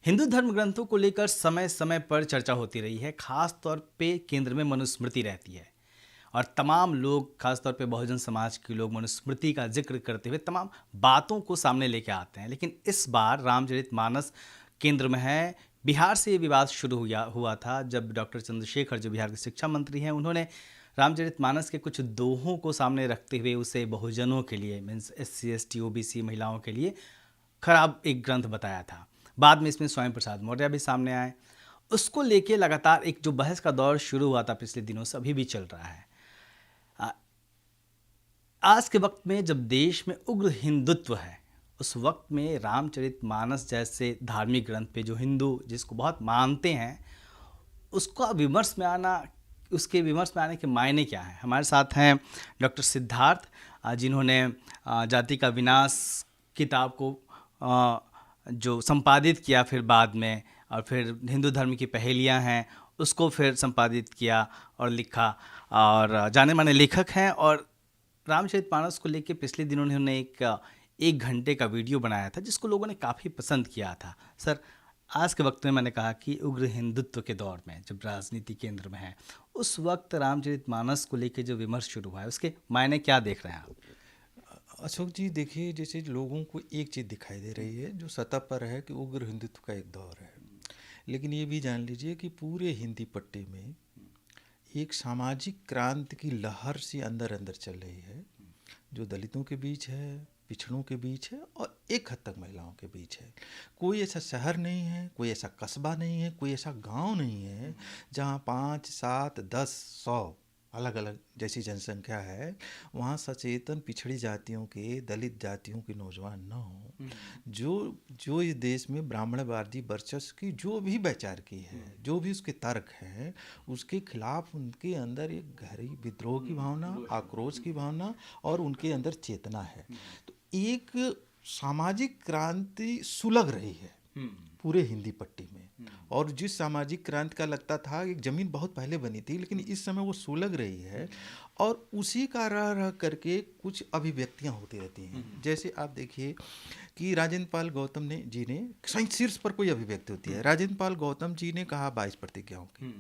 हिंदू धर्म ग्रंथों को लेकर समय समय पर चर्चा होती रही है। खास तौर पे केंद्र में मनुस्मृति रहती है और तमाम लोग, खास तौर पे बहुजन समाज के लोग, मनुस्मृति का जिक्र करते हुए तमाम बातों को सामने लेके आते हैं। लेकिन इस बार रामचरितमानस केंद्र में है। बिहार से ये विवाद शुरू हुआ था जब डॉक्टर चंद्रशेखर, जो बिहार के शिक्षा मंत्री हैं, उन्होंने रामचरितमानस के कुछ दोहों को सामने रखते हुए उसे बहुजनों के लिए, मीन्स SC ST OBC महिलाओं के लिए खराब एक ग्रंथ बताया था। बाद में इसमें स्वयं प्रसाद मौर्य भी सामने आए। उसको लेके लगातार एक जो बहस का दौर शुरू हुआ था पिछले दिनों से, अभी भी चल रहा है। आ- आज के वक्त में जब देश में उग्र हिंदुत्व है, उस वक्त में रामचरितमानस जैसे धार्मिक ग्रंथ पे जो हिंदू जिसको बहुत मानते हैं, उसका विमर्श में आना, उसके विमर्श में आने के मायने क्या है। हमारे साथ हैं डॉक्टर सिद्धार्थ, जिन्होंने जाति का विनाश किताब को जो संपादित किया फिर बाद में, और फिर हिंदू धर्म की पहेलियां हैं उसको फिर संपादित किया और लिखा, और जाने माने लेखक हैं। और रामचरितमानस को लेके पिछले दिनों उन्होंने एक घंटे का वीडियो बनाया था जिसको लोगों ने काफ़ी पसंद किया था। सर, आज के वक्त में मैंने कहा कि उग्र हिंदुत्व के दौर में जब राजनीति केंद्र में है, उस वक्त रामचरितमानस को लेके जो विमर्श शुरू हुआ है, उसके मायने क्या देख रहे हैं आप? अशोक जी, देखिए, जैसे लोगों को एक चीज़ दिखाई दे रही है जो सतह पर है कि उग्र हिंदुत्व का एक दौर है। लेकिन ये भी जान लीजिए कि पूरे हिंदी पट्टी में एक सामाजिक क्रांति की लहर सी अंदर अंदर चल रही है, जो दलितों के बीच है, पिछड़ों के बीच है और एक हद तक महिलाओं के बीच है। कोई ऐसा शहर नहीं है, कोई ऐसा कस्बा नहीं है, कोई ऐसा गांव नहीं है जहां 5, 7, 10, 100 अलग अलग जैसी जनसंख्या है, वहाँ सचेतन पिछड़ी जातियों के, दलित जातियों के नौजवान न हो, जो जो इस देश में ब्राह्मणवादी वर्चस्व की जो भी वैचारिकी है, जो भी उसके तर्क हैं, उसके खिलाफ उनके अंदर एक गहरी विद्रोह की भावना, आक्रोश की भावना और उनके अंदर चेतना है। तो एक सामाजिक क्रांति सुलग रही है पूरे हिंदी पट्टी में। और जिस सामाजिक क्रांति का लगता था एक जमीन बहुत पहले बनी थी, लेकिन इस समय वो सुलग रही है और उसी का रह रह करके कुछ अभिव्यक्तियां होती रहती हैं। जैसे आप देखिए कि राजेंद्र पाल गौतम ने जी ने शीर्ष पर कोई अभिव्यक्ति होती है, राजेंद्र पाल गौतम जी ने कहा 22 प्रतिज्ञाओं की।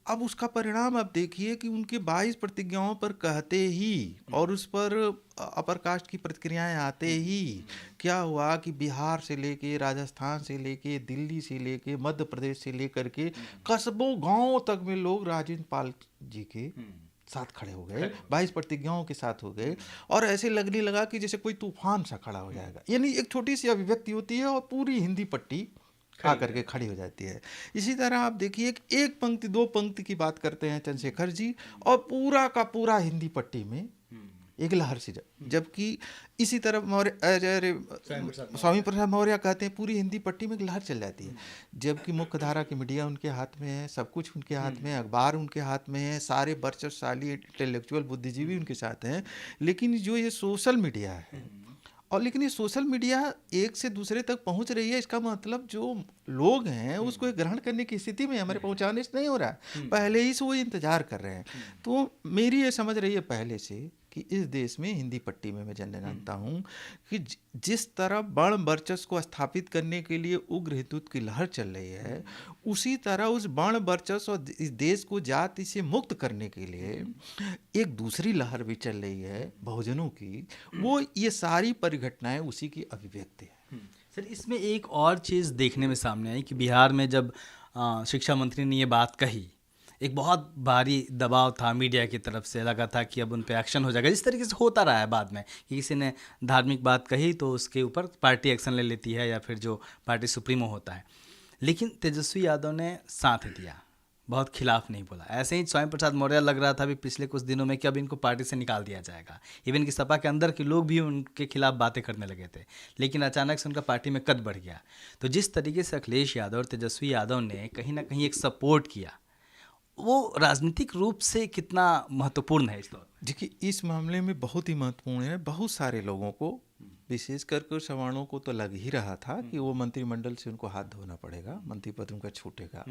अब उसका परिणाम आप देखिए कि उनके 22 प्रतिज्ञाओं पर कहते ही और उस पर अपर कास्ट की प्रतिक्रियाएं आते ही क्या हुआ कि बिहार से लेके, राजस्थान से लेके, दिल्ली से लेके, मध्य प्रदेश से लेकर के कस्बों गांवों तक में लोग राजेंद्र पाल जी के साथ खड़े हो गए, 22 प्रतिज्ञाओं के साथ हो गए। और ऐसे लगने लगा कि जैसे कोई तूफान सा खड़ा हो जाएगा। यानी एक छोटी सी अभिव्यक्ति होती है और पूरी हिंदी पट्टी आकर के खड़ी हो जाती है। इसी तरह आप देखिए कि एक पंक्ति, दो पंक्ति की बात करते हैं चंद्रशेखर जी और पूरा का पूरा हिंदी पट्टी में एक लहर सी, जबकि इसी तरह स्वामी प्रसाद मौर्य कहते हैं पूरी हिंदी पट्टी में एक लहर चल जाती है। जबकि मुख्य धारा की मीडिया उनके हाथ में है, सब कुछ उनके हाथ में है, अखबार उनके हाथ में है, सारे वर्चस्वशाली इंटेलेक्चुअल बुद्धिजीवी उनके साथ हैं। लेकिन जो ये सोशल मीडिया है, और लेकिन ये सोशल मीडिया एक से दूसरे तक पहुंच रही है, इसका मतलब जो लोग हैं उसको ग्रहण करने की स्थिति में हमारे पहुंचाने से नहीं हो रहा है, पहले ही से वो इंतजार कर रहे हैं। तो मेरी ये समझ रही है पहले से कि इस देश में हिंदी पट्टी में मैं जानता हूँ कि जिस तरह वर्ण वर्चस्व को स्थापित करने के लिए उग्र हिंदुत्व की लहर चल रही है, उसी तरह उस वर्ण वर्चस्व और इस देश को जाति से मुक्त करने के लिए एक दूसरी लहर भी चल रही है बहुजनों की। वो ये सारी परिघटनाएं उसी की अभिव्यक्ति है। सर, इसमें एक और चीज़ देखने में सामने आई कि बिहार में जब शिक्षा मंत्री ने ये बात कही, एक बहुत भारी दबाव था मीडिया की तरफ से, लगा था कि अब उन पे एक्शन हो जाएगा, जिस तरीके से होता रहा है बाद में कि किसी ने धार्मिक बात कही तो उसके ऊपर पार्टी एक्शन ले लेती है या फिर जो पार्टी सुप्रीमो होता है। लेकिन तेजस्वी यादव ने साथ दिया, बहुत खिलाफ नहीं बोला। ऐसे ही स्वयं प्रसाद मौर्य लग रहा था अभी पिछले कुछ दिनों में कि अब इनको पार्टी से निकाल दिया जाएगा। इवन कि सपा के अंदर के लोग भी उनके खिलाफ बातें करने लगे थे, लेकिन अचानक से उनका पार्टी में कद बढ़ गया। तो जिस तरीके से अखिलेश यादव और तेजस्वी यादव ने कहीं ना कहीं एक सपोर्ट किया, वो राजनीतिक रूप से कितना महत्वपूर्ण है इस दौर में? देखिए, इस मामले में बहुत ही महत्वपूर्ण है। बहुत सारे लोगों को विशेष करके सवर्णों को तो लग ही रहा था कि वो मंत्रिमंडल से उनको हाथ धोना पड़ेगा, मंत्री पद उनका छूटेगा।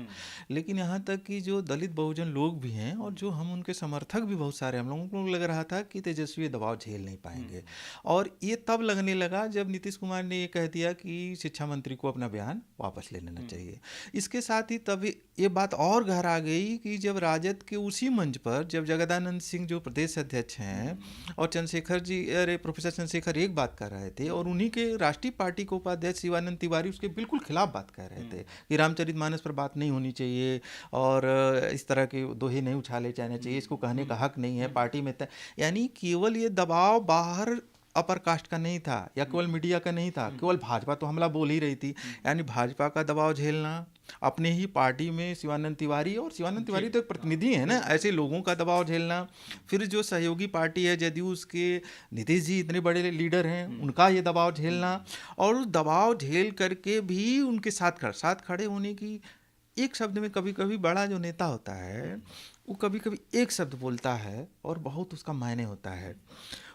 लेकिन यहाँ तक कि जो दलित बहुजन लोग भी हैं और जो हम उनके समर्थक भी बहुत सारे, हम लोगों को लग रहा था कि तेजस्वी दबाव झेल नहीं पाएंगे। और ये तब लगने लगा जब नीतीश कुमार ने ये कह दिया कि शिक्षा मंत्री को अपना बयान वापस ले लेना चाहिए। इसके साथ ही तब ये बात और गहरा गई कि जब राजद के उसी मंच पर जब जगदानंद सिंह जो प्रदेश अध्यक्ष हैं और चंद्रशेखर जी, अरे प्रोफेसर चंद्रशेखर एक बात कर रहे थे और उन्हीं के राष्ट्रीय पार्टी के उपाध्यक्ष शिवानंद तिवारी उसके बिल्कुल खिलाफ बात कर रहे थे कि रामचरितमानस पर बात नहीं होनी चाहिए और इस तरह के दोहे नहीं उछाले जाने चाहिए, इसको कहने का हक नहीं है पार्टी में। यानी केवल ये दबाव बाहर अपर कास्ट का नहीं था या केवल मीडिया का नहीं था, केवल भाजपा तो हमला बोल ही रही थी। यानी भाजपा का दबाव झेलना, अपने ही पार्टी में शिवानंद तिवारी, और शिवानंद तिवारी तो एक प्रतिनिधि है ना, ऐसे लोगों का दबाव झेलना, फिर जो सहयोगी पार्टी है जदयू, उसके नीतीश जी इतने बड़े लीडर हैं, उनका ये दबाव झेलना, और उस दबाव झेल करके भी उनके साथ खड़े होने की। एक शब्द में कभी कभी बड़ा जो नेता होता है वो कभी कभी एक शब्द बोलता है और बहुत उसका मायने होता है।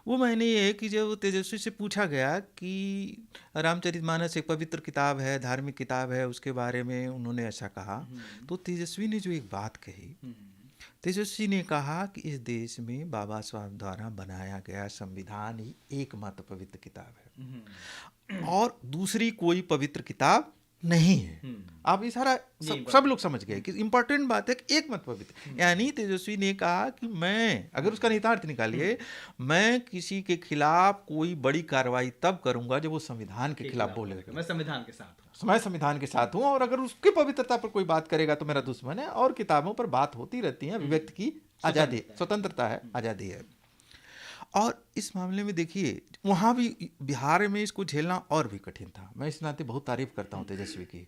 वो मायने ये है कि जब तेजस्वी से पूछा गया कि रामचरितमानस एक पवित्र किताब है, धार्मिक किताब है, उसके बारे में उन्होंने ऐसा कहा, तो तेजस्वी ने जो एक बात कही, तेजस्वी ने कहा कि इस देश में बाबा साहब द्वारा बनाया गया संविधान ही एकमात्र पवित्र किताब है और दूसरी कोई पवित्र किताब नहीं है। आप ये सारा सब लोग समझ गए कि इंपॉर्टेंट बात है कि एक मत पवित्र। यानी तेजस्वी ने कहा कि मैं, अगर उसका निहितार्थ निकालिए, मैं किसी के खिलाफ कोई बड़ी कार्रवाई तब करूंगा जब वो संविधान के खिलाफ बोलेगा। मैं संविधान के साथ हूँ, मैं संविधान के साथ हूँ, और अगर उसकी पवित्रता पर कोई बात करेगा तो मेरा दुश्मन है। और किताबों पर बात होती रहती है, अभिव्यक्ति की आज़ादी, स्वतंत्रता है, आज़ादी है। और इस मामले में देखिए वहाँ भी बिहार में इसको झेलना और भी कठिन था। मैं इस नाते बहुत तारीफ करता हूँ तेजस्वी की।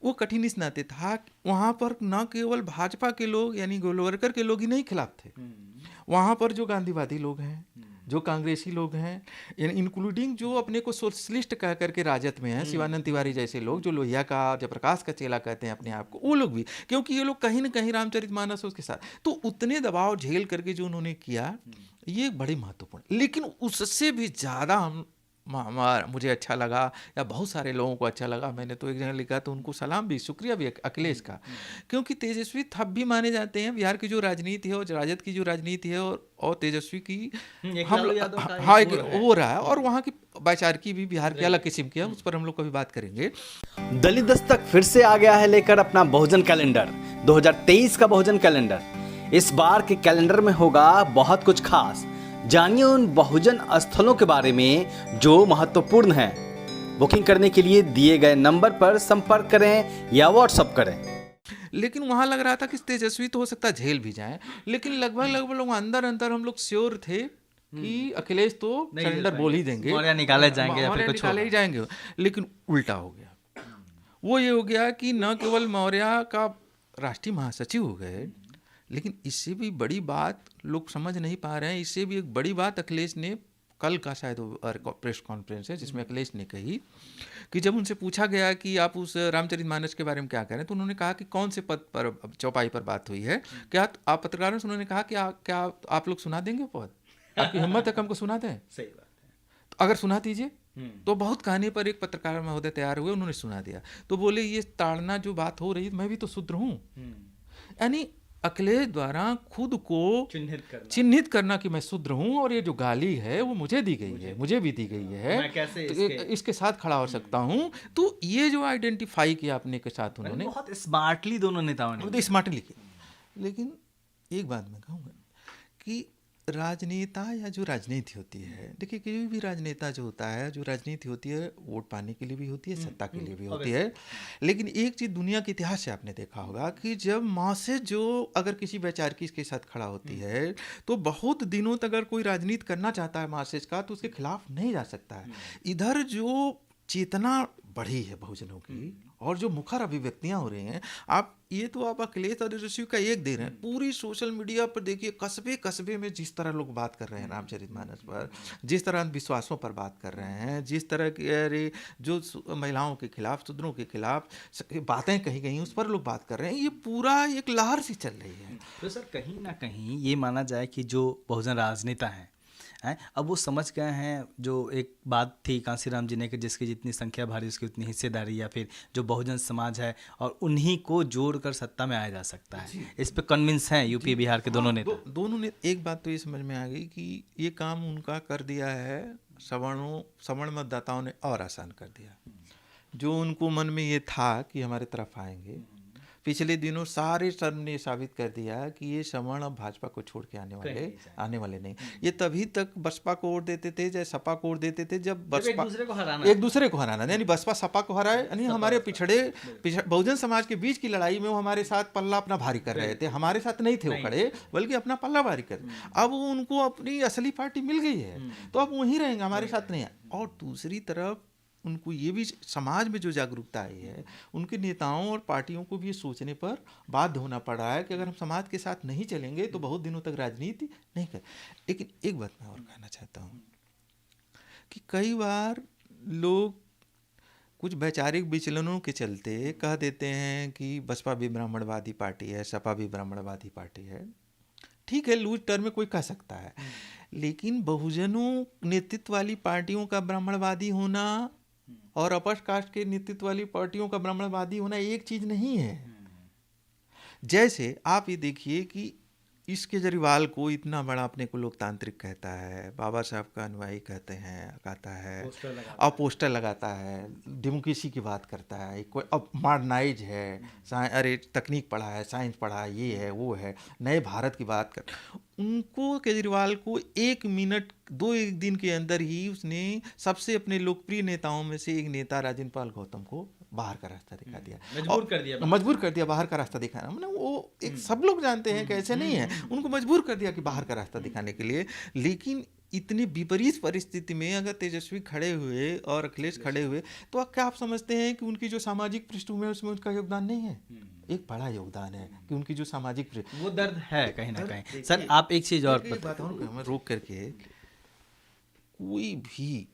वो कठिन इस नाते था वहाँ पर न केवल भाजपा के लोग यानी गोलवरकर के लोग ही नहीं खिलाफ थे, वहाँ पर जो गांधीवादी लोग हैं, जो कांग्रेसी लोग हैं, इंक्लूडिंग जो अपने को सोशलिस्ट कह करके राजद में हैं, शिवानंद तिवारी जैसे लोग जो लोहिया का, जयप्रकाश का चेला कहते हैं अपने आप को, वो लोग भी, क्योंकि ये लोग कहीं ना कहीं रामचरितमानस उसके साथ, तो उतने दबाव झेल करके जो उन्होंने किया ये बड़ी महत्वपूर्ण। लेकिन उससे भी ज़्यादा मुझे अच्छा लगा, या बहुत सारे लोगों को अच्छा लगा, मैंने तो एक जगह लिखा तो उनको सलाम भी, शुक्रिया भी अखिलेश का, क्योंकि तेजस्वी तब भी माने जाते हैं बिहार की जो राजनीति है और राजद की जो राजनीति है और तेजस्वी की हम हाँ एक वो रहा है, और वहाँ की वैचारिकी भी बिहार की अलग किस्म की है, उस पर हम लोग कभी बात करेंगे। दलित दस्तक फिर से आ गया है लेकर अपना बहुजन कैलेंडर, 2023 का बहुजन कैलेंडर। इस बार के कैलेंडर में होगा बहुत कुछ खास। जानिए उन बहुजन स्थलों के बारे में जो महत्वपूर्ण हैं। बुकिंग करने के लिए दिए गए नंबर पर संपर्क करें या व्हाट्सएप करें। लेकिन वहाँ लग रहा था कि तेजस्वी तो हो सकता है झेल भी जाए, लेकिन लगभग लोग अंदर हम लोग श्योर थे कि अखिलेश तो सरेंडर बोल ही देंगे, मौर्य निकाले जाएंगे या फिर कुछ निकाले ही जाएंगे। लेकिन उल्टा हो गया। वो ये हो गया कि न केवल मौर्य का राष्ट्रीय महासचिव हो गए, लेकिन इससे भी बड़ी बात लोग समझ नहीं पा रहे हैं, इससे भी एक बड़ी बात अखिलेश ने कल का शायद प्रेस कॉन्फ्रेंस है जिसमें अखिलेश ने कही कि जब उनसे पूछा गया कि आप उस रामचरितमानस के बारे में क्या कह रहे हैं, तो उन्होंने कहा कि कौन से पद पर चौपाई पर बात हुई है, क्या आप पत्रकारों से उन्होंने कहा कि क्या आप लोग सुना देंगे पद, आपकी हिम्मत है हमको सुना दें। सही बात है, तो अगर सुना दीजिए। तो बहुत कहने पर एक पत्रकार महोदय तैयार हुए, उन्होंने सुना दिया, तो बोले ये ताड़ना जो बात हो रही, मैं भी तो शूद्र हूँ। यानी अखिलेश द्वारा खुद को चिन्हित करना कि मैं शूद्र हूँ, और ये जो गाली है वो मुझे दी गई है, मुझे भी दी गई है, मैं कैसे तो इसके साथ खड़ा हो सकता हूँ। तो ये जो आइडेंटिफाई किया अपने के साथ उन्होंने, बहुत स्मार्टली दोनों नेताओं ने स्मार्टली किया। लेकिन एक बात मैं कहूँगा कि राजनेता या जो राजनीति होती है, देखिए कोई भी राजनेता जो होता है, जो राजनीति होती है वोट पाने के लिए भी होती है, सत्ता के लिए भी होती है। लेकिन एक चीज़ दुनिया के इतिहास से आपने देखा होगा कि जब मासेज जो अगर किसी वैचारिकी के साथ खड़ा होती है तो बहुत दिनों तक अगर कोई राजनीति करना चाहता है मासेज का तो उसके खिलाफ नहीं जा सकता है। इधर जो चेतना बढ़ी है बहुजनों की और जो मुखर अभिव्यक्तियां हो रही हैं, आप अखिलेश और तेजस्वी का एक दे रहे हैं, पूरी सोशल मीडिया पर देखिए कस्बे कस्बे में जिस तरह लोग बात कर रहे हैं रामचरितमानस पर, जिस तरह अंधविश्वासों पर बात कर रहे हैं, जिस तरह की जो महिलाओं के खिलाफ, शूद्रों के खिलाफ बातें कही गई उस पर लोग बात कर रहे हैं, ये पूरा एक लहर सी चल रही है। तो सर कहीं ना कहीं ये माना जाए कि जो बहुजन राजनेता हैं हैं। अब वो समझ गए हैं, जो एक बात थी कांसीराम जी ने कि जिसकी जितनी संख्या भारी उसकी उतनी हिस्सेदारी, या फिर जो बहुजन समाज है और उन्हीं को जोड़कर सत्ता में आया जा सकता है। इस पे कन्विंस हैं यूपी बिहार के दोनों नेता। दोनों ने एक बात तो ये समझ में आ गई कि ये काम उनका कर दिया है, सवर्ण मतदाताओं ने और आसान कर दिया। जो उनको मन में ये था कि हमारे तरफ आएंगे, पिछले दिनों सारे सब ने साबित कर दिया कि ये सवर्ण अब भाजपा को छोड़ के आने वाले नहीं। ये तभी तक बसपा को वोट देते थे, चाहे सपा को वोट देते थे, जब बसपा एक दूसरे को हराना, यानी बसपा सपा को हराए, यानी हमारे पिछड़े बहुजन समाज के बीच की लड़ाई में वो हमारे साथ पल्ला अपना भारी कर रहे थे। हमारे साथ नहीं थे वो खड़े, बल्कि अपना पल्ला भारी कर। अब उनको अपनी असली पार्टी मिल गई है, तो अब वहीं रहेंगे, हमारे साथ नहीं है। और दूसरी तरफ उनको ये भी समाज में जो जागरूकता आई है, उनके नेताओं और पार्टियों को भी ये सोचने पर बाध्य होना पड़ा है कि अगर हम समाज के साथ नहीं चलेंगे तो बहुत दिनों तक राजनीति नहीं कर। लेकिन एक बात मैं और कहना चाहता हूँ कि कई बार लोग कुछ वैचारिक विचलनों के चलते कह देते हैं कि बसपा भी ब्राह्मणवादी पार्टी है, सपा भी ब्राह्मणवादी पार्टी है। ठीक है, लूज टर्म में कोई कह सकता है, लेकिन बहुजनों नेतृत्व वाली पार्टियों का ब्राह्मणवादी होना और अपर कास्ट के नेतृत्व वाली पार्टियों का ब्राह्मणवादी होना एक चीज नहीं है। जैसे आप ये देखिए कि इस केजरीवाल को इतना बड़ा अपने को लोकतांत्रिक कहता है, बाबा साहब का अनुयायी कहता है और पोस्टर लगाता है, डेमोक्रेसी की बात करता है, कोई अब मॉडर्नाइज है, अरे तकनीक पढ़ा है, साइंस पढ़ा है, ये है वो है, नए भारत की बात कर। उनको केजरीवाल को 1 मिनट 2 दिन के अंदर ही उसने सबसे अपने लोकप्रिय नेताओं में से एक नेता राजेंद्र पाल गौतम को बाहर का रास्ता दिखा दिया, मजबूर कर दिया बाहर का रास्ता दिखाना। मतलब वो एक सब लोग जानते हैं कि ऐसे नहीं है, उनको मजबूर कर दिया कि बाहर का रास्ता दिखाने के लिए। लेकिन इतनी विपरीत परिस्थिति में अगर तेजस्वी खड़े हुए और अखिलेश खड़े हुए, तो क्या आप समझते हैं कि उनकी जो सामाजिक पृष्ठभूमि है उसमें उनका योगदान नहीं है? एक बड़ा योगदान है कि उनकी जो सामाजिक वो दर्द है कहीं ना कहीं। सर आप एक चीज और बताऊँ, मैं रोक करके, कोई भी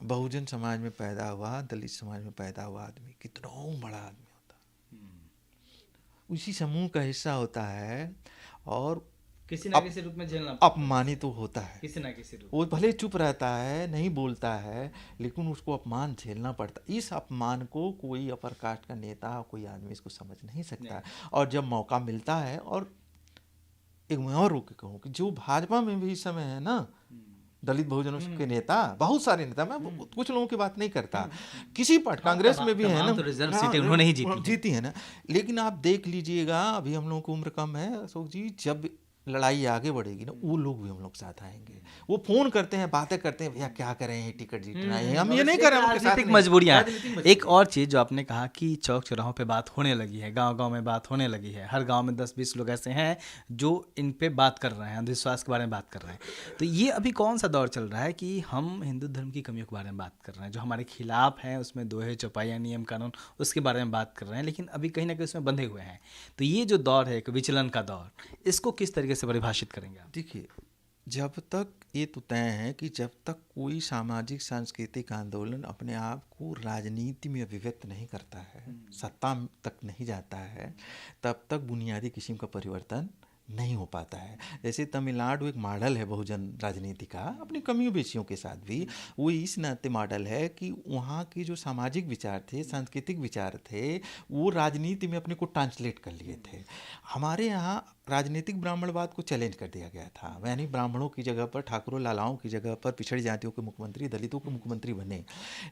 बहुजन समाज में पैदा हुआ, दलित समाज में पैदा हुआ आदमी कितना बड़ा आदमी होता है, उसी समूह का हिस्सा होता है और किसी ना किसी रूप में झेलना अपमानित तो होता है, किसी ना किसी रूप। वो भले चुप रहता है, नहीं बोलता है, लेकिन उसको अपमान झेलना पड़ता है। इस अपमान को कोई अपर कास्ट का नेता, कोई आदमी इसको समझ नहीं सकता है। और जब मौका मिलता है, और एक मैं और रोक के कहूँ कि जो भाजपा में भी इस समय है ना, दलित बहुजनों के नेता, बहुत सारे नेता, मैं कुछ लोगों की बात नहीं करता, किसी पार्टी कांग्रेस में भी है ना, तो रिजर्व सीटें उन्होंने ही जीती है ना। लेकिन आप देख लीजिएगा, अभी हम लोगों की उम्र कम है अशोक जी, जब लड़ाई आगे बढ़ेगी ना, वो लोग भी हम लोग साथ आएंगे। वो फोन करते हैं, बातें करते हैं, भैया क्या करें, टिकट जीतना है, हम ये नहीं कर रहे, राजनीतिक मजबूरियां। एक और चीज जो आपने कहा कि चौक चौराहों पे बात होने लगी है, गांव गांव में बात होने लगी है, हर गांव में 10-20 लोग ऐसे हैं जो इन पे बात कर रहे हैं, अंधविश्वास के बारे में बात कर रहे हैं। तो ये अभी कौन सा दौर चल रहा है कि हम हिंदू धर्म की कमियों के बारे में बात कर रहे हैं, जो हमारे खिलाफ हैं, उसमें दोहे चौपाइयाँ, नियम कानून, उसके बारे में बात कर रहे हैं, लेकिन अभी कहीं ना कहीं उसमें बंधे हुए हैं। तो ये जो दौर है, एक विचलन का दौर, इसको किस तरीके से परिभाषित करेंगे? देखिए, जब तक ये तो तय है कि जब तक कोई सामाजिक सांस्कृतिक आंदोलन अपने आप को राजनीति में अभिव्यक्त नहीं करता है, सत्ता तक नहीं जाता है, तब तक बुनियादी किस्म का परिवर्तन नहीं हो पाता है। जैसे तमिलनाडु एक मॉडल है बहुजन राजनीति का, अपनी कमियों बेचियों के साथ भी, वो इस नाते मॉडल है कि वहाँ के जो सामाजिक विचार थे, सांस्कृतिक विचार थे, वो राजनीति में अपने को ट्रांसलेट कर लिए थे। हमारे यहाँ राजनीतिक ब्राह्मणवाद को चैलेंज कर दिया गया था, यानी ब्राह्मणों की जगह पर, ठाकुरों लालाओं की जगह पर पिछड़ी जातियों के मुख्यमंत्री, दलितों के मुख्यमंत्री बने।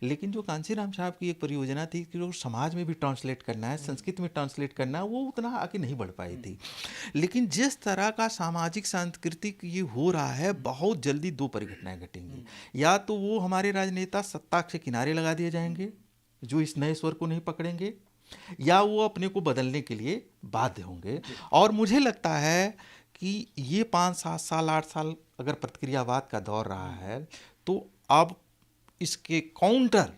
लेकिन जो कांसीराम साहब की एक परियोजना थी कि जो समाज में भी ट्रांसलेट करना है, संस्कृत में ट्रांसलेट करना है, वो उतना आगे नहीं बढ़ पाई थी। लेकिन जिस तरह का सामाजिक सांस्कृतिक ये हो रहा है, बहुत जल्दी 2 परिघटनाएं घटेंगी। या तो वो हमारे राजनेता सत्ता के किनारे लगा दिए जाएंगे जो इस नए स्वर को नहीं पकड़ेंगे, या वो अपने को बदलने के लिए बाध्य होंगे। और मुझे लगता है कि ये 5-7 साल 8 साल अगर प्रतिक्रियावाद का दौर रहा है, तो अब इसके काउंटर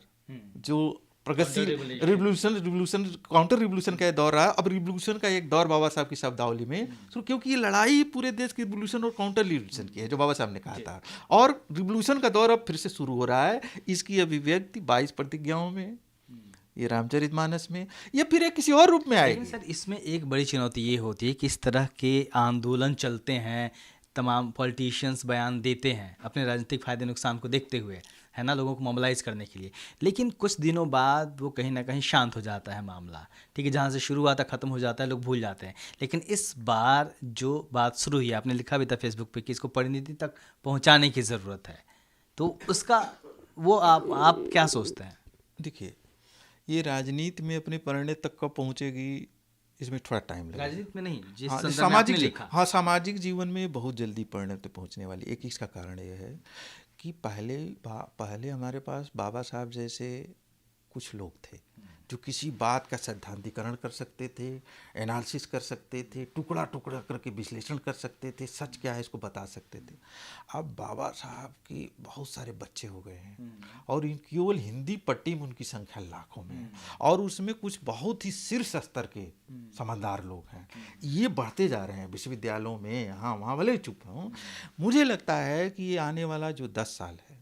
जो प्रगतिशील रिवोल्यूशन काउंटर रिवोल्यूशन का दौर रहा है। अब रिवोल्यूशन का एक दौर बाबा साहब की शब्दावली में, क्योंकि ये लड़ाई पूरे देश की रिवोल्यूशन और काउंटर रिवोल्यूशन की है, जो बाबा साहब ने कहा था। और रिवोल्यूशन का दौर अब फिर से शुरू हो रहा है। इसकी अभिव्यक्ति 22 प्रतिज्ञाओं में, ये रामचरितमानस में, या फिर किसी और रूप में आएगी। लेकिन सर, इसमें एक बड़ी चुनौती ये होती है कि इस तरह के आंदोलन चलते हैं तमाम पॉलिटिशियंस बयान देते हैं अपने राजनीतिक फ़ायदे नुकसान को देखते हुए, है ना, लोगों को मोबिलाइज करने के लिए। लेकिन कुछ दिनों बाद वो कहीं ना कहीं शांत हो जाता है मामला, ठीक है, जहाँ से शुरू हुआ था ख़त्म हो जाता है, लोग भूल जाते हैं। लेकिन इस बार जो बात शुरू हुई है, आपने लिखा भी था फेसबुक पे कि इसको परिणति तक पहुँचाने की ज़रूरत है, तो उसका वो आप क्या सोचते हैं? देखिए, ये राजनीति में अपने परिणति तक कब पहुंचेगी, इसमें थोड़ा टाइम लगेगा। राजनीति में नहीं, जिस हाँ, संदर्भ में आपने लिखा। सामाजिक जीवन में बहुत जल्दी परिणति पहुंचने वाली। एक इसका कारण यह है कि पहले हमारे पास बाबा साहब जैसे कुछ लोग थे जो किसी बात का सैद्धांतिकरण कर सकते थे, एनालिसिस कर सकते थे, टुकड़ा टुकड़ा करके विश्लेषण कर सकते थे, सच क्या है इसको बता सकते थे। अब बाबा साहब के बहुत सारे बच्चे हो गए हैं और केवल हिंदी पट्टी में उनकी संख्या लाखों में है और उसमें कुछ बहुत ही शीर्ष स्तर के समझदार लोग हैं। ये बढ़ते जा रहे हैं विश्वविद्यालयों में, यहाँ वहाँ, भले चुप हूँ। मुझे लगता है कि ये आने वाला जो 10 साल है,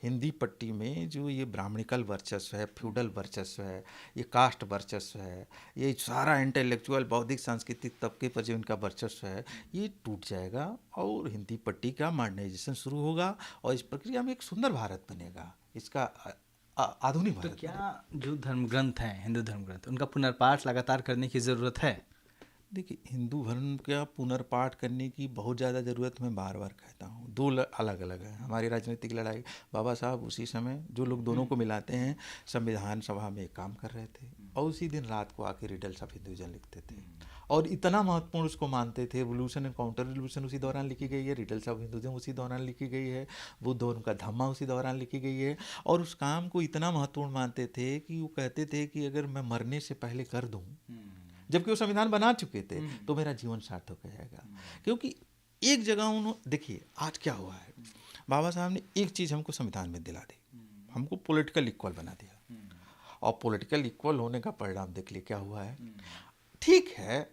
हिंदी पट्टी में जो ये ब्राह्मणिकल वर्चस्व है, फ्यूडल वर्चस्व है, ये कास्ट वर्चस्व है, ये सारा इंटेलेक्चुअल बौद्धिक सांस्कृतिक तबके पर जो इनका वर्चस्व है, ये टूट जाएगा और हिंदी पट्टी का मॉडर्नाइजेशन शुरू होगा और इस प्रक्रिया में एक सुंदर भारत बनेगा, इसका आधुनिक तो भारत। क्या जो धर्म ग्रंथ हैं, हिंदू धर्म ग्रंथ, उनका पुनर्पाठ लगातार करने की ज़रूरत है? देखिए, हिंदू धर्म का पुनर्पाठ करने की बहुत ज़्यादा ज़रूरत मैं बार बार कहता हूँ। दो अलग अलग है हमारी राजनीतिक लड़ाई। बाबा साहब उसी समय जो लोग दोनों को मिलाते हैं, संविधान सभा में एक काम कर रहे थे और उसी दिन रात को आके रिडल्स ऑफ हिंदुइज्म लिखते थे और इतना महत्वपूर्ण उसको मानते थे। एवोल्यूशन एंड काउंटर रिवोल्यूशन उसी दौरान लिखी गई है, रिडल्स ऑफ हिंदुइज्म उसी दौरान लिखी गई है, बुद्ध और उनका धम्मा उसी दौरान लिखी गई है। और उस काम को इतना महत्वपूर्ण मानते थे कि वो कहते थे कि अगर मैं मरने से पहले कर दूँ, जबकि वो संविधान बना चुके थे, तो मेरा जीवन सार्थक हो जाएगा। क्योंकि एक जगह उन्होंने, देखिए आज क्या हुआ है, बाबा साहब ने एक चीज़ हमको संविधान में दिला दी, हमको पॉलिटिकल इक्वल बना दिया और पॉलिटिकल इक्वल होने का परिणाम देख लिए क्या हुआ है। ठीक है,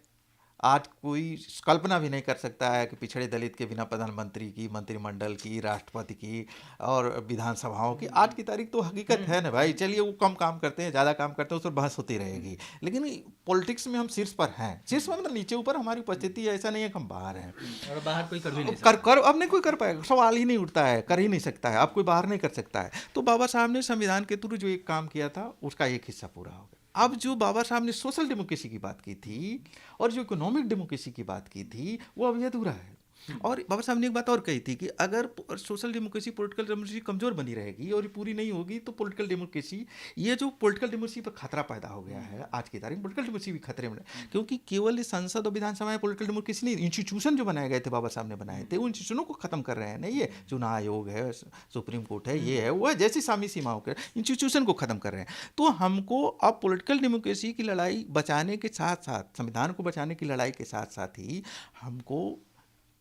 आज कोई कल्पना भी नहीं कर सकता है कि पिछड़े दलित के बिना प्रधानमंत्री की, मंत्रिमंडल की, राष्ट्रपति की और विधानसभाओं की, आज की तारीख तो हकीकत है ना भाई। चलिए वो कम काम करते हैं, ज़्यादा काम करते हैं, उस पर बहस होती रहेगी, लेकिन पॉलिटिक्स में हम शीर्ष पर हैं। शीर्ष में मतलब नीचे ऊपर हमारी उपस्थिति है, ऐसा नहीं है कि हम बाहर हैं और बाहर कोई कर भी नहीं कर अब नहीं कोई कर पाएगा, सवाल ही नहीं उठता है, कर ही नहीं सकता है, अब कोई बाहर नहीं कर सकता है। तो बाबा साहब ने संविधान के थ्रू जो एक काम किया था उसका एक हिस्सा पूरा हो गया। अब जो बाबा साहब ने सोशल डेमोक्रेसी की बात की थी और जो इकोनॉमिक डेमोक्रेसी की बात की थी वो अभी अधूरा है। और बाबा साहब ने एक बात और कही थी कि अगर सोशल डेमोक्रेसी, पॉलिटिकल डेमोक्रेसी कमज़ोर बनी रहेगी और ये पूरी नहीं होगी तो पॉलिटिकल डेमोक्रेसी, ये जो पॉलिटिकल डेमोक्रेसी पर खतरा पैदा हो गया है आज की तारीख में, पॉलिटिकल डेमोक्रेसी भी खतरे में, क्योंकि केवल संसद और विधानसभा में पॉलिटिकल डेमोक्रेसी नहीं, इंस्टीट्यूशन जो बनाए गए थे बाबा साहब ने बनाए थे, वो इंस्टीट्यूशनों को खत्म कर रहे हैं। नहीं, ये चुनाव आयोग है, सुप्रीम कोर्ट है, ये है, वो है, जैसी सामी सीमाओं के इंस्टीट्यूशन को खत्म कर रहे हैं। तो हमको अब पॉलिटिकल डेमोक्रेसी की लड़ाई बचाने के साथ साथ, संविधान को बचाने की लड़ाई के साथ साथ ही हमको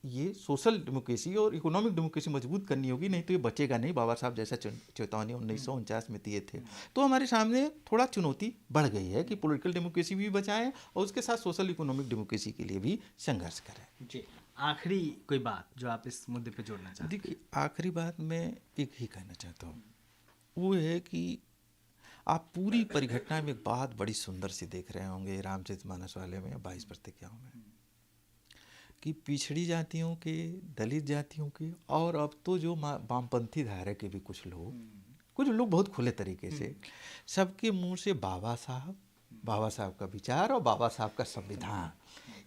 ये सोशल डेमोक्रेसी और इकोनॉमिक डेमोक्रेसी मजबूत करनी होगी, नहीं तो ये बचेगा नहीं। बाबा साहब जैसा चेतावनी 1949 में दिए थे। तो हमारे सामने थोड़ा चुनौती बढ़ गई है कि पॉलिटिकल डेमोक्रेसी भी बचाएं और उसके साथ सोशल इकोनॉमिक डेमोक्रेसी के लिए भी संघर्ष करें। जी, आखिरी कोई बात जो आप इस मुद्दे पे जोड़ना चाहते हैं? देखिए, आखिरी बात मैं एक ही कहना चाहता हूँ, वो है कि आप पूरी परिघटना में एक बात बड़ी सुंदर सी देख रहे होंगे रामचरितमानस वाले में 22 प्रतिज्ञाओं में, कि पिछड़ी जातियों के, दलित जातियों के और अब तो जो वामपंथी धारा के भी कुछ लोग बहुत खुले तरीके से, सबके मुंह से बाबा साहब का विचार और बाबा साहब का संविधान,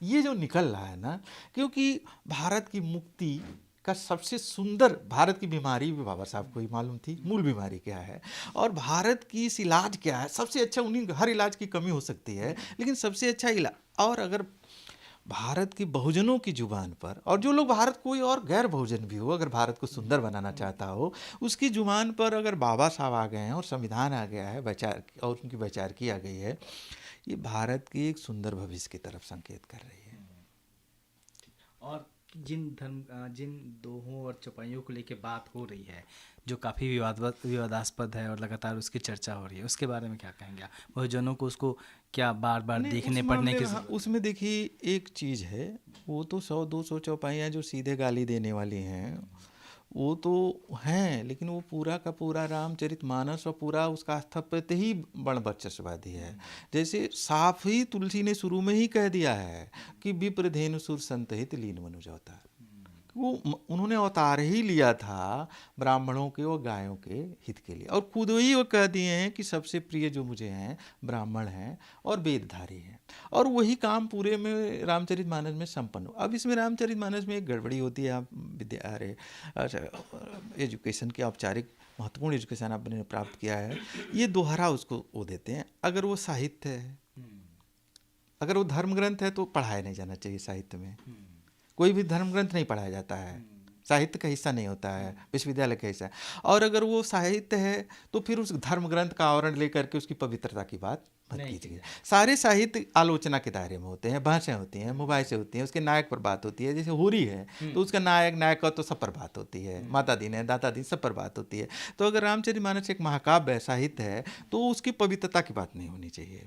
ये जो निकल रहा है ना, क्योंकि भारत की मुक्ति का सबसे सुंदर, भारत की बीमारी भी बाबा साहब को ही मालूम थी, मूल बीमारी क्या है और भारत की इस इलाज क्या है। सबसे अच्छा, उन्हीं, हर इलाज की कमी हो सकती है लेकिन सबसे अच्छा इलाज, और अगर भारत की बहुजनों की जुबान पर, और जो लोग भारत, कोई और गैर बहुजन भी हो, अगर भारत को सुंदर बनाना चाहता हो, उसकी जुबान पर अगर बाबा साहब आ गए हैं और संविधान आ गया है, विचार और उनकी वैचारिकी आ गई है, ये भारत के एक सुंदर भविष्य की तरफ संकेत कर रही है। और जिन दोहों और चौपाइयों को लेके बात हो रही है जो काफ़ी विवादास्पद है और लगातार उसकी चर्चा हो रही है, उसके बारे में क्या कहेंगे आप? बहुजनों को उसको क्या बार बार देखने पढ़ने की उसमें देखिए एक चीज़ है, वो तो 100-200 चौपाइयाँ जो सीधे गाली देने वाली हैं वो तो हैं, लेकिन वो पूरा का पूरा रामचरितमानस और पूरा उसका स्थपत्य ही बड़ वर्चस्ववादी है। जैसे साफ ही तुलसी ने शुरू में ही कह दिया है कि विप्रधेनु सुर संतहित लीन मनुज अवतार, उन्होंने अवतार ही लिया था ब्राह्मणों के और गायों के हित के लिए, और खुद ही वो कह दिए हैं कि सबसे प्रिय जो मुझे हैं ब्राह्मण हैं और वेदधारी हैं, और वही काम पूरे में रामचरितमानस में संपन्न हो। अब इसमें रामचरितमानस में एक गड़बड़ी होती है, आप एजुकेशन के औपचारिक महत्वपूर्ण एजुकेशन आपने प्राप्त किया है, ये दोहरा उसको वो देते हैं। अगर वो साहित्य है, अगर वो धर्म ग्रंथ है तो पढ़ाया नहीं जाना चाहिए साहित्य में। कोई भी धर्म ग्रंथ नहीं पढ़ाया जाता है, साहित्य का हिस्सा नहीं होता है, विश्वविद्यालय का हिस्सा है। और अगर वो साहित्य है तो फिर उस धर्म ग्रंथ का आवरण लेकर के उसकी पवित्रता की बात मत कीजिए। सारे साहित्य आलोचना के दायरे में होते हैं, बहसें होती हैं, मुबाहिसे होती हैं, उसके नायक पर बात होती है। जैसे होरी है तो उसका नायक का तो सब पर बात होती है, माता दीन है, दाता दीन, सब पर बात होती है। तो अगर रामचरितमानस एक महाकाव्य है, साहित्य है, तो उसकी पवित्रता की बात नहीं होनी चाहिए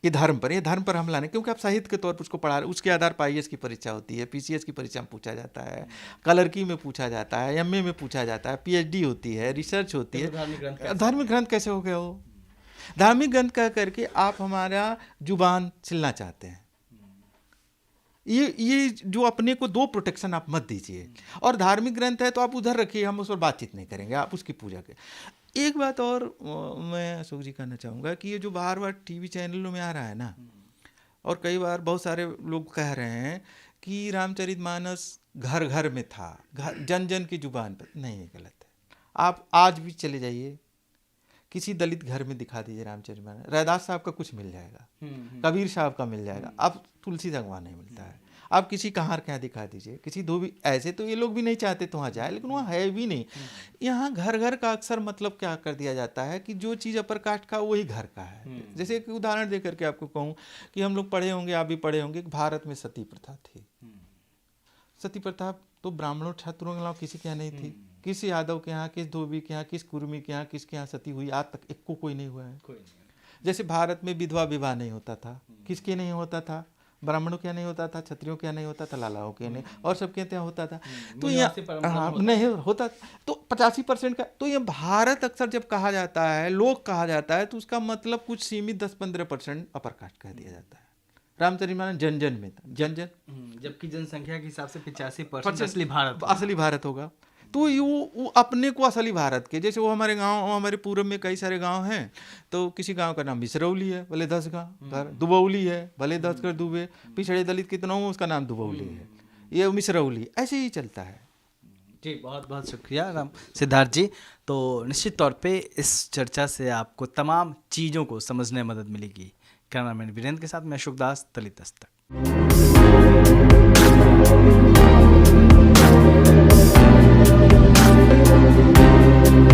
कि ये धर्म पर हमला नहीं, क्योंकि आप साहित्य के तौर पर उसको पढ़ा रहे, उसके आधार पर आईएएस की परीक्षा होती है, पीसीएस की परीक्षा में पूछा जाता है, क्लर्की में पूछा जाता है, एमए में पूछा जाता है, पीएचडी होती है, रिसर्च होती है। धार्मिक ग्रंथ कैसे हो गया हो? धार्मिक ग्रंथ कह करके आप हमारा जुबान छिलना चाहते हैं। ये जो अपने को दो प्रोटेक्शन आप मत दीजिए। और धार्मिक ग्रंथ है तो आप उधर रखिए, हम उस पर बातचीत नहीं करेंगे, आप उसकी पूजा करें। एक बात और मैं अशोक जी कहना चाहूँगा कि ये जो बार बार टीवी चैनलों में आ रहा है ना, और कई बार बहुत सारे लोग कह रहे हैं कि रामचरितमानस घर घर में था, जन जन की जुबान पर, नहीं, ये गलत है। आप आज भी चले जाइए, किसी दलित घर में दिखा दीजिए रामचरितमानस, रैदास साहब का कुछ मिल जाएगा, कबीर साहब का मिल जाएगा, अब तुलसीदास वहाँ नहीं मिलता है। आप किसी कहार के यहाँ दिखा दीजिए, किसी धोबी, ऐसे तो ये लोग भी नहीं चाहते तो वहाँ जाए, लेकिन वहाँ है भी नहीं। यहाँ घर घर का अक्सर मतलब क्या कर दिया जाता है कि जो चीज़ अपर कास्ट का वही घर का है। जैसे एक उदाहरण दे करके आपको कहूँ कि हम लोग पढ़े होंगे, आप भी पढ़े होंगे, कि भारत में सती प्रथा थी। सती प्रथा तो ब्राह्मणों छात्रों के अलावा किसी के यहाँ नहीं थी। किस यादव के यहाँ, किस धोबी के यहाँ, किस कुर्मी के यहाँ, किसके यहाँ सती हुई, आज तक एक को कोई नहीं हुआ है। जैसे भारत में विधवा विवाह नहीं होता था, किसके नहीं होता था? ब्राह्मणों के यहाँ नहीं होता था, क्षत्रियों के यहाँ नहीं होता था, लालाओं के नहीं, और सबके यहाँ होता था। तो यहाँ नहीं होता, तो 85% का। तो ये भारत अक्सर जब कहा जाता है, लोग कहा जाता है, तो उसका मतलब कुछ सीमित 10-15% अपर कास्ट कह दिया जाता है। रामचरितमानस जन जन में था, जन जन, जबकि जनसंख्या के हिसाब से 85% असली भारत होगा। तो वो अपने को असली भारत के, जैसे वो हमारे गांव, हमारे पूरब में कई सारे गांव हैं, तो किसी गांव का नाम मिसरौली है, भले 10 घर, दुबौली है, भले 10 घर दुबे, पिछड़े दलित कितना हो उसका नाम दुबौली है, ये मिसरौली, ऐसे ही चलता है। जी, बहुत बहुत शुक्रिया राम सिद्धार्थ जी। तो निश्चित तौर पे इस चर्चा से आपको तमाम चीज़ों को समझने में मदद मिलेगी। कैमरामैन वीरेंद्र के साथ मैं अशोक दास, दलित दस्तक।